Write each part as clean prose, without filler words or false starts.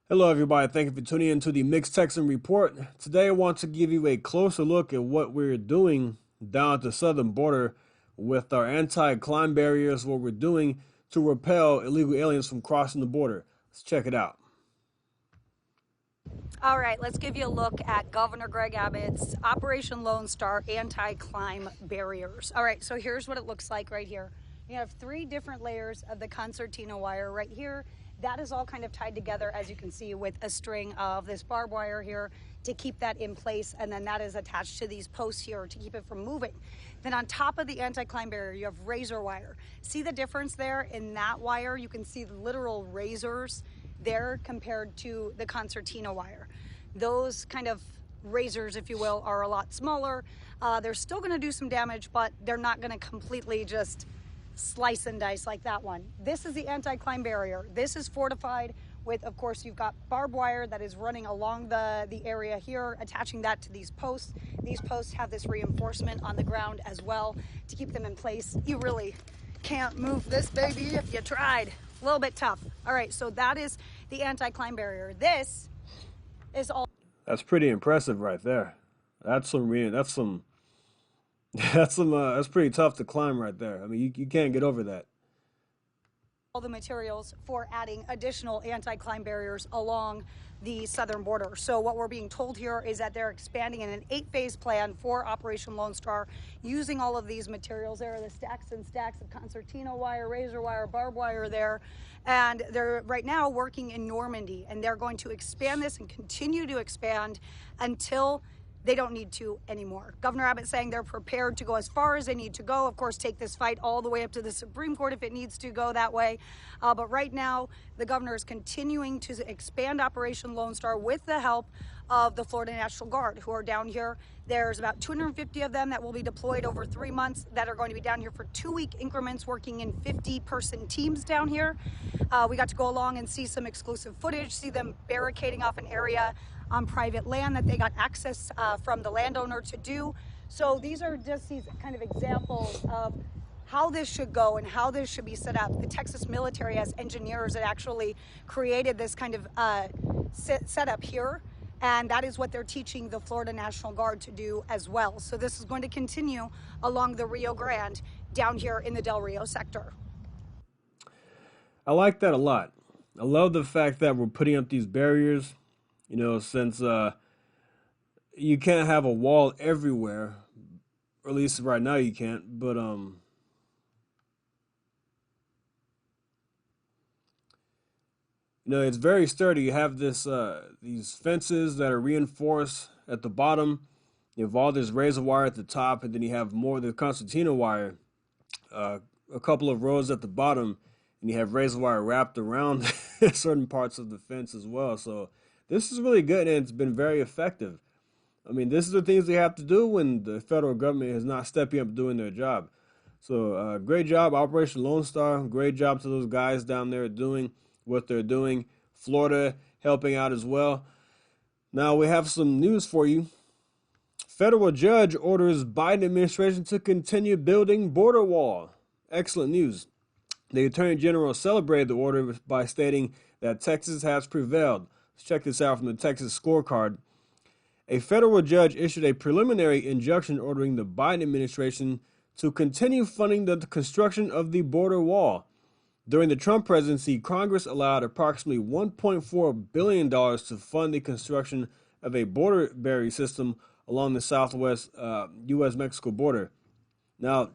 Hello, everybody. Thank you for tuning in to the Mixed Texan Report. Today, I want to give you a closer look at what we're doing down at the southern border with our anti-climb barriers, what we're doing to repel illegal aliens from crossing the border. Let's check it out. All right, let's give you a look at Governor Greg Abbott's Operation Lone Star anti-climb barriers. All right, so here's what it looks like right here. You have three different layers of the concertina wire right here. That is all kind of tied together, as you can see, with a string of this barbed wire here to keep that in place, and then that is attached to these posts here to keep it from moving. Then on top of the anti-climb barrier, you have razor wire. See the difference there in that wire? You can see the literal razors there compared to the concertina wire. Those kind of razors, if you will, are a lot smaller. They're still going to do some damage, but they're not going to completely just slice and dice like that one. This is the anti-climb barrier. This is fortified with, of course, you've got barbed wire that is running along the area here, attaching that to these posts. These posts have this reinforcement on the ground as well to keep them in place. You really can't move this baby if you tried. A little bit tough. All right, so that is the anti-climb barrier. This is all That's pretty impressive right there. That's some that's pretty tough to climb right there. I mean, you can't get over that. the materials for adding additional anti-climb barriers along the southern border. So what we're being told here is that they're expanding in an 8-phase plan for Operation Lone Star using all of these materials. There are the stacks and stacks of concertina wire, razor wire, barbed wire there. And they're right now working in Normandy, and they're going to expand this and continue to expand until they don't need to anymore. Governor Abbott saying they're prepared to go as far as they need to go. Of course, take this fight all the way up to the Supreme Court if it needs to go that way. But right now, the governor is continuing to expand Operation Lone Star with the help of the Florida National Guard, who are down here. There's about 250 of them that will be deployed over 3 months that are going to be down here for 2-week increments, working in 50-person teams down here. We got to go along and see some exclusive footage, see them barricading off an area on private land that they got access from the landowner to do. So these are just these kind of examples of how this should go and how this should be set up. The Texas military has engineers that actually created this kind of setup here, and that is what they're teaching the Florida National Guard to do as well. So this is going to continue along the Rio Grande down here in the Del Rio sector. I like that a lot. I love the fact that we're putting up these barriers, since you can't have a wall everywhere, or at least right now you can't. But it's very sturdy. You have these fences that are reinforced at the bottom. You have all this razor wire at the top, and then you have more of the concertina wire, uh, a couple of rows at the bottom, and you have razor wire wrapped around certain parts of the fence as well. So this is really good, and it's been very effective. I mean, this is the things they have to do when the federal government is not stepping up doing their job. So, great job, Operation Lone Star. Great job to those guys down there doing what they're doing. Florida helping out as well. Now, we have some news for you. Federal judge orders Biden administration to continue building border wall. Excellent news. The Attorney General celebrated the order by stating that Texas has prevailed. Let's check this out from the Texas scorecard. A federal judge issued a preliminary injunction ordering the Biden administration to continue funding the construction of the border wall. During the Trump presidency, Congress allowed approximately $1.4 billion to fund the construction of a border barrier system along the southwest U.S.-Mexico border. Now,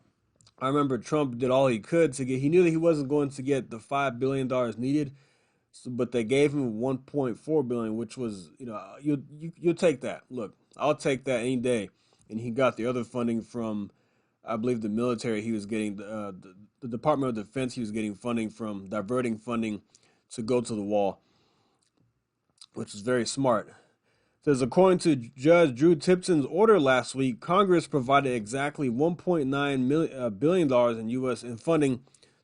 I remember Trump did all he could to get, he knew that he wasn't going to get the $5 billion needed, but they gave him 1.4 billion, which was, you'll take that. Look, I'll take that any day. And he got the other funding from, I believe, the military. He was getting the Department of Defense. He was getting funding from, diverting funding to go to the wall, which is very smart. It says, according to Judge Drew Tipton's order last week, Congress provided exactly $1.9 billion in U.S. in funding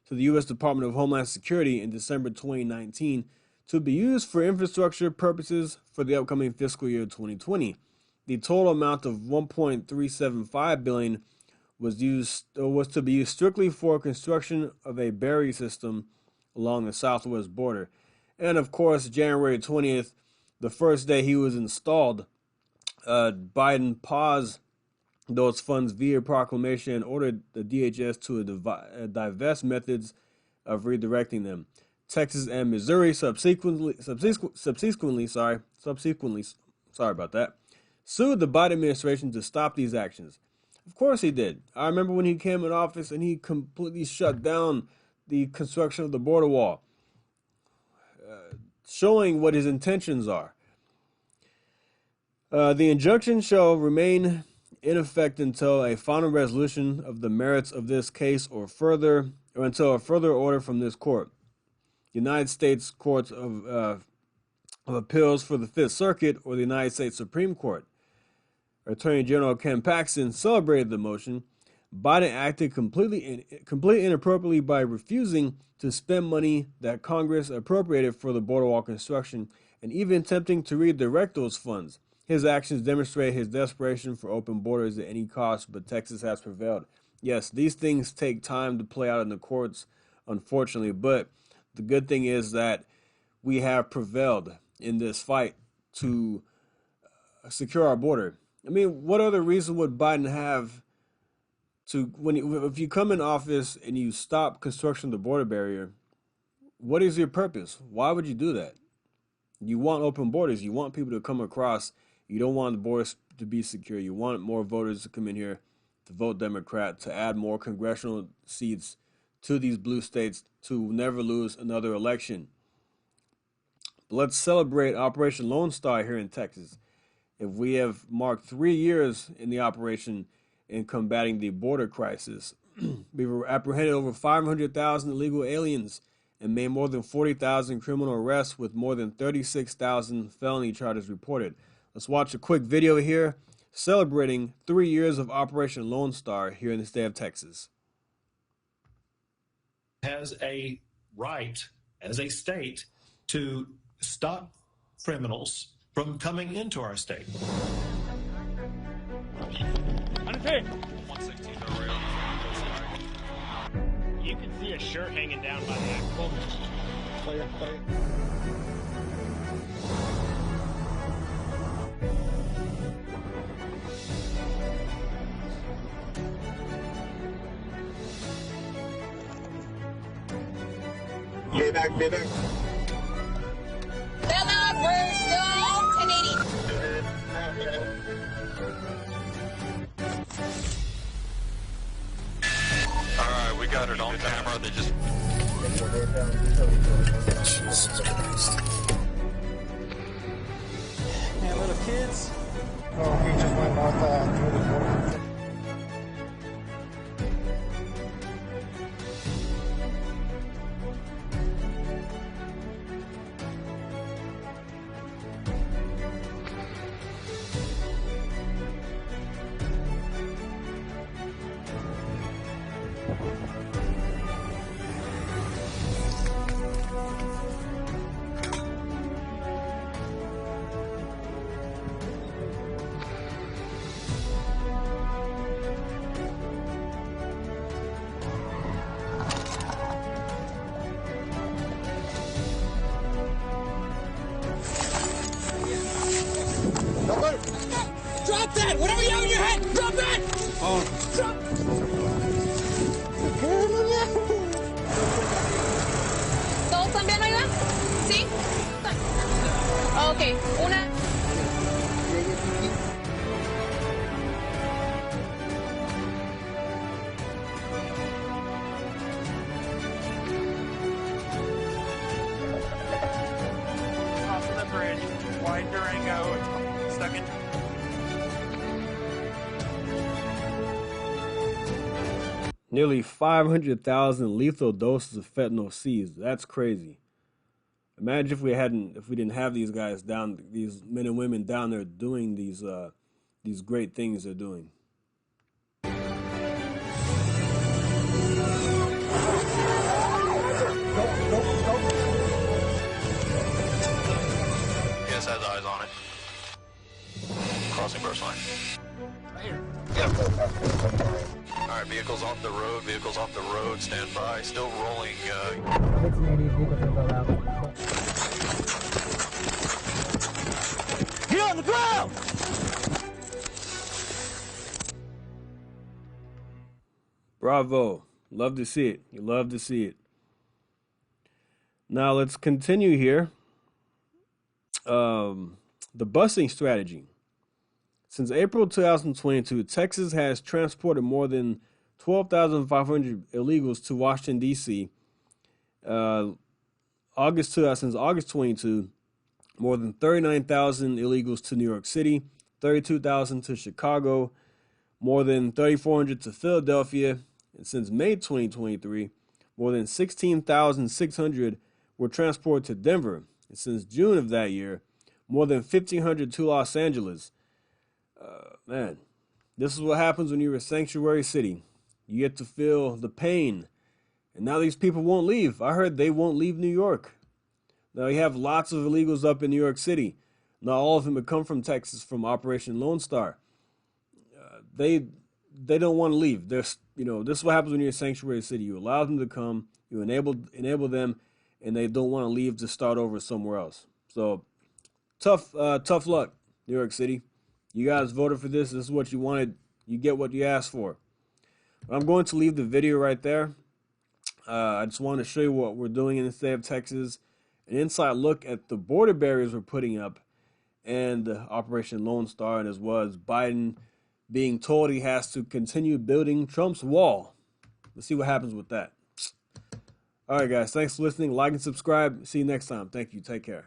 to the U.S. Department of Homeland Security in December 2019 to be used for infrastructure purposes for the upcoming fiscal year 2020. The total amount of $1.375 billion was to be used strictly for construction of a barrier system along the southwest border. And of course, January 20th, the first day he was installed, Biden paused those funds via proclamation and ordered the DHS to divest methods of redirecting them. Texas and Missouri subsequently, sorry about that, sued the Biden administration to stop these actions. Of course he did. I remember when he came in office and he completely shut down the construction of the border wall, showing what his intentions are. The injunction shall remain in effect until a final resolution of the merits of this case or until a further order from this court. United States Courts of Appeals for the Fifth Circuit or the United States Supreme Court. Attorney General Ken Paxton celebrated the motion. Biden acted completely inappropriately by refusing to spend money that Congress appropriated for the border wall construction and even attempting to redirect those funds. His actions demonstrate his desperation for open borders at any cost, but Texas has prevailed. Yes, these things take time to play out in the courts, unfortunately, but the good thing is that we have prevailed in this fight to secure our border. I mean, what other reason would Biden have to, if you come in office and you stop construction of the border barrier, what is your purpose? Why would you do that? You want open borders. You want people to come across. You don't want the borders to be secure. You want more voters to come in here to vote Democrat, to add more congressional seats to these blue states to never lose another election. But let's celebrate Operation Lone Star here in Texas. If we have marked 3 years in the operation in combating the border crisis, we've apprehended over 500,000 illegal aliens and made more than 40,000 criminal arrests with more than 36,000 felony charges reported. Let's watch a quick video here celebrating 3 years of Operation Lone Star here in the state of Texas. Has a right as a state to stop criminals from coming into our state. 116 You can see a shirt hanging down by the ankle. Play it. Stay back. Bella Verso 1080. Alright, we got it on camera. They just... Jesus Christ. Man, little kids. Oh, he just went off through the border. Drop that! Whatever you have in your head, drop that! Oh. Drop! ¿Todos también, oiga? ¿Sí? Ok, una... Off of the bridge, wide Durango, stuck in. Nearly 500,000 lethal doses of fentanyl seized. That's crazy. Imagine if we didn't have these guys down, these men and women down there doing these great things they're doing. Yes, has eyes on it. Crossing burst line. Right here. Yep. Alright, vehicles off the road, stand by, still rolling, 680 vehicle to go out. on the ground! Bravo. Love to see it. You love to see it. Now let's continue here. The busing strategy. Since April 2022, Texas has transported more than 12,500 illegals to Washington, D.C. Since August 22, more than 39,000 illegals to New York City, 32,000 to Chicago, more than 3,400 to Philadelphia, and since May 2023, more than 16,600 were transported to Denver, and since June of that year, more than 1,500 to Los Angeles. Man, this is what happens when you're a sanctuary city. You get to feel the pain, and now these people won't leave. I heard they won't leave New York. Now, you have lots of illegals up in New York City. Not all of them have come from Texas, from Operation Lone Star. They don't want to leave. This is what happens when you're a sanctuary city. You allow them to come, you enable them, and they don't want to leave to start over somewhere else. So tough luck, New York City. You guys voted for this. This is what you wanted. You get what you asked for. But I'm going to leave the video right there. I just want to show you what we're doing in the state of Texas. An inside look at the border barriers we're putting up and Operation Lone Star, and as well as Biden being told he has to continue building Trump's wall. Let's see what happens with that. All right, guys. Thanks for listening. Like and subscribe. See you next time. Thank you. Take care.